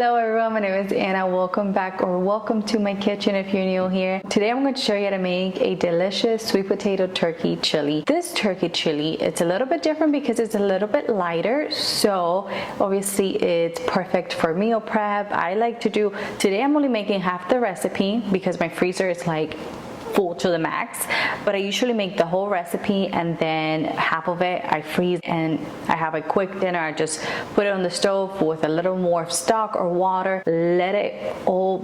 Hello everyone, my name is Anna. Welcome back or welcome to my kitchen if you're new here. Today I'm going to show you how to make a delicious sweet potato turkey chili. This turkey chili, it's a little bit different because it's a little bit lighter, so obviously it's perfect for meal prep. Today I'm only making half the recipe because my freezer is like full to the max, but I usually make the whole recipe and then half of it I freeze and I have a quick dinner. I just put it on the stove with a little more stock or water, let it all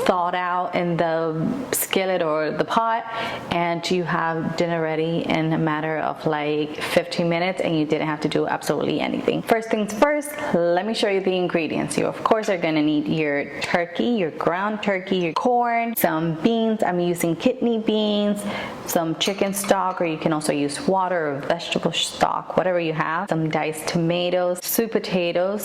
thaw out in the skillet or the pot, and you have dinner ready in a matter of like 15 minutes and you didn't have to do absolutely anything. First things first, let me show you the ingredients. You of course are gonna need your turkey, your ground turkey, your corn, some beans. I'm using kidney beans, some chicken stock, or you can also use water or vegetable stock, whatever you have, some diced tomatoes, sweet potatoes.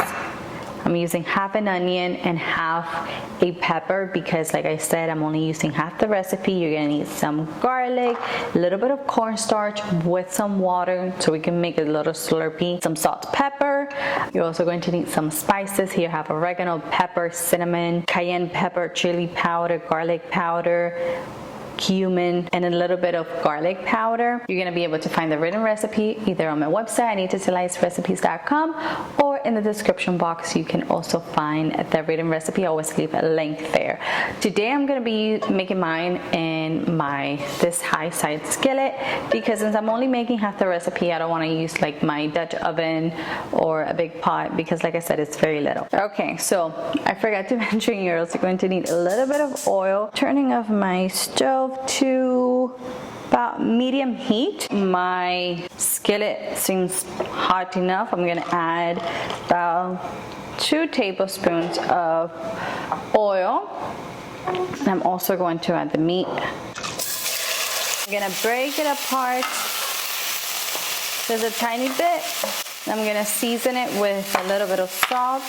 I'm using half an onion and half a pepper because like I said, I'm only using half the recipe. You're gonna need some garlic, a little bit of cornstarch with some water so we can make it a little slurpy, some salt, pepper. You're also going to need some spices. Here I have oregano, pepper, cinnamon, cayenne pepper, chili powder, garlic powder, cumin, and a little bit of garlic powder. You're going to be able to find the written recipe either on my website, anitas.recipes.com, or in the description box. You can also find the written recipe. I always leave a link there. Today I'm going to be making mine in this high side skillet because since I'm only making half the recipe, I don't want to use like my Dutch oven or a big pot because like I said, it's very little. Okay, so I forgot to mention you're also going to need a little bit of oil. Turning off my stove to about medium heat. My skillet seems hot enough. I'm gonna add about 2 tablespoons of oil. I'm also going to add the meat. I'm gonna break it apart just a tiny bit. I'm gonna season it with a little bit of salt.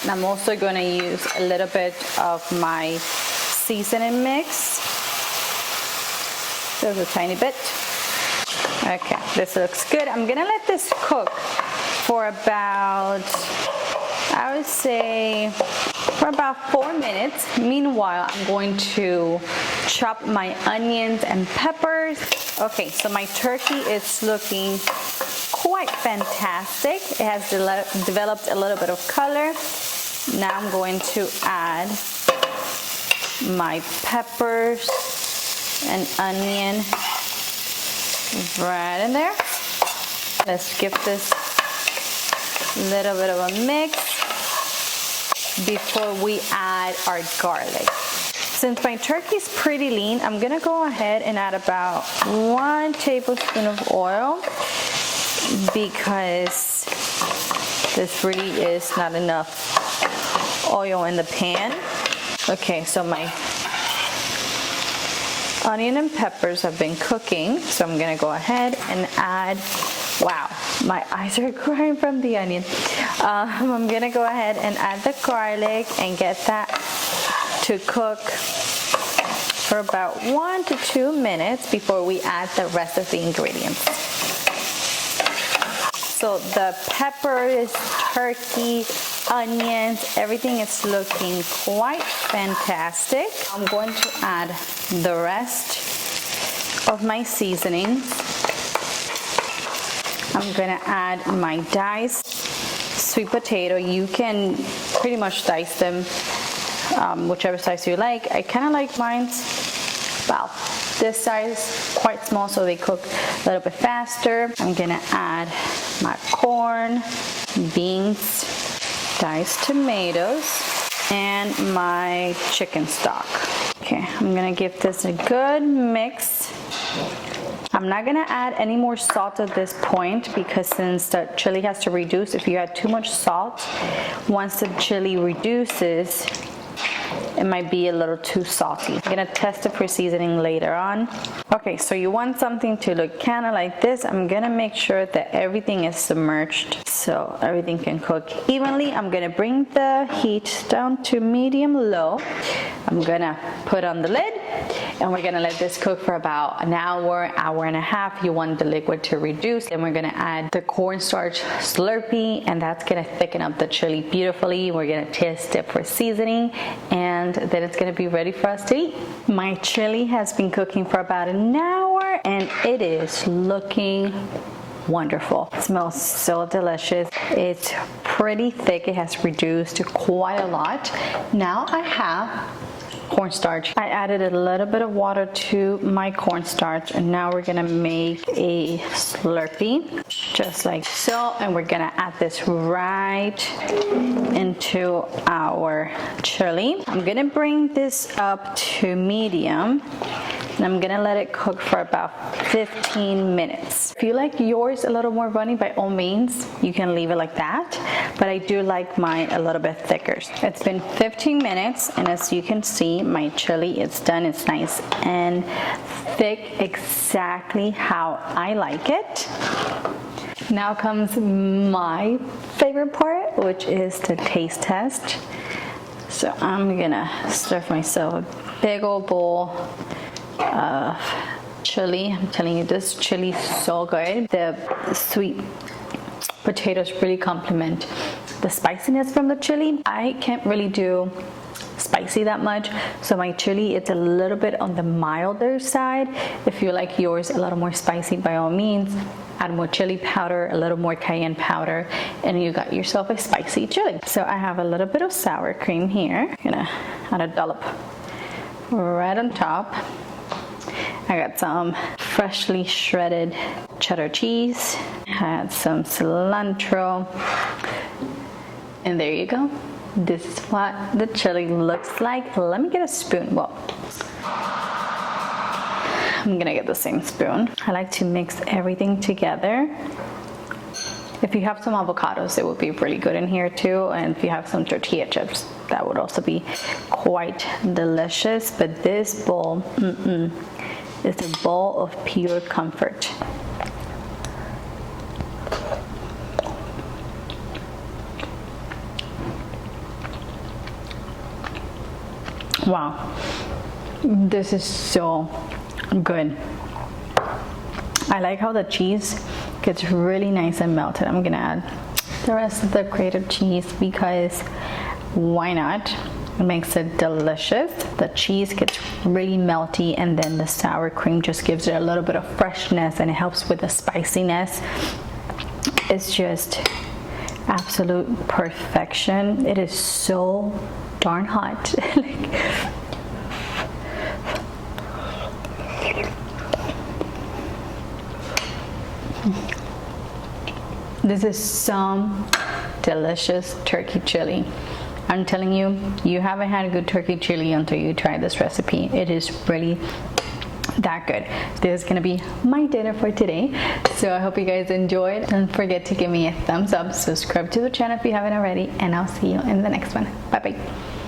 I'm also going to use a little bit of my seasoning mix, just a tiny bit. Okay, this looks good. I'm going to let this cook for about, I would say, for about 4 minutes. Meanwhile, I'm going to chop my onions and peppers. Okay, so my turkey is looking quite fantastic. It has developed a little bit of color. Now I'm going to add my peppers and onion right in there. Let's give this a little bit of a mix before we add our garlic. Since my turkey is pretty lean, I'm gonna go ahead and add about 1 tablespoon of oil because this really is not enough oil in the pan. Okay, so my onion and peppers have been cooking, so I'm gonna go ahead and add, wow, my eyes are crying from the onion. I'm gonna go ahead and add the garlic and get that to cook for about 1 to 2 minutes before we add the rest of the ingredients. So the peppers, turkey, onions, everything is looking quite fantastic. I'm going to add the rest of my seasonings. I'm gonna add my diced sweet potato. You can pretty much dice them whichever size you like. I kind of like mine about this size, quite small, so they cook a little bit faster. I'm gonna add my corn, beans, diced tomatoes, and my chicken stock. Okay, I'm gonna give this a good mix. I'm not gonna add any more salt at this point because since the chili has to reduce, if you add too much salt, once the chili reduces, it might be a little too salty. I'm gonna test it for seasoning later on. Okay, so you want something to look kind of like this. I'm gonna make sure that everything is submerged so everything can cook evenly. I'm gonna bring the heat down to medium low. I'm gonna put on the lid and we're gonna let this cook for about an hour, hour and a half. You want the liquid to reduce, and we're gonna add the cornstarch Slurpee, and that's gonna thicken up the chili beautifully. We're gonna taste it for seasoning, and then it's gonna be ready for us to eat. My chili has been cooking for about an hour, and it is looking wonderful. It smells so delicious. It's pretty thick. It has reduced quite a lot. Now I have cornstarch. I added a little bit of water to my cornstarch, and now we're gonna make a Slurpee just like so, and we're gonna add this right into our chili. I'm gonna bring this up to medium, and I'm gonna let it cook for about 15 minutes. If you like yours a little more runny, by all means, you can leave it like that, but I do like mine a little bit thicker. It's been 15 minutes, and as you can see, my chili is done. It's nice and thick, exactly how I like it. Now comes my favorite part, which is the taste test. So I'm gonna serve myself a big old bowl of chili. I'm telling you, this chili is so good. The sweet potatoes really complement the spiciness from the chili. I can't really do spicy that much, so my chili is a little bit on the milder side. If you like yours a little more spicy, by all means, add more chili powder, a little more cayenne powder, and you got yourself a spicy chili. So I have a little bit of sour cream here. I'm gonna add a dollop right on top. I got some freshly shredded cheddar cheese, had some cilantro, and there you go. This is what the chili looks like. Let me get a spoon. Well, I'm gonna get the same spoon. I like to mix everything together. If you have some avocados, it would be really good in here too. And if you have some tortilla chips, that would also be quite delicious. But this bowl, is a bowl of pure comfort. Wow, this is so good. I like how the cheese gets really nice and melted. I'm gonna add the rest of the grated cheese because why not? It makes it delicious. The cheese gets really melty, and then the sour cream just gives it a little bit of freshness, and it helps with the spiciness. It's just absolute perfection. It is so darn hot. This is some delicious turkey chili. I'm telling you, you haven't had a good turkey chili until you try this recipe. It is really that good. This is gonna be my dinner for today. So I hope you guys enjoyed. Don't forget to give me a thumbs up, subscribe to the channel if you haven't already, and I'll see you in the next one. Bye bye.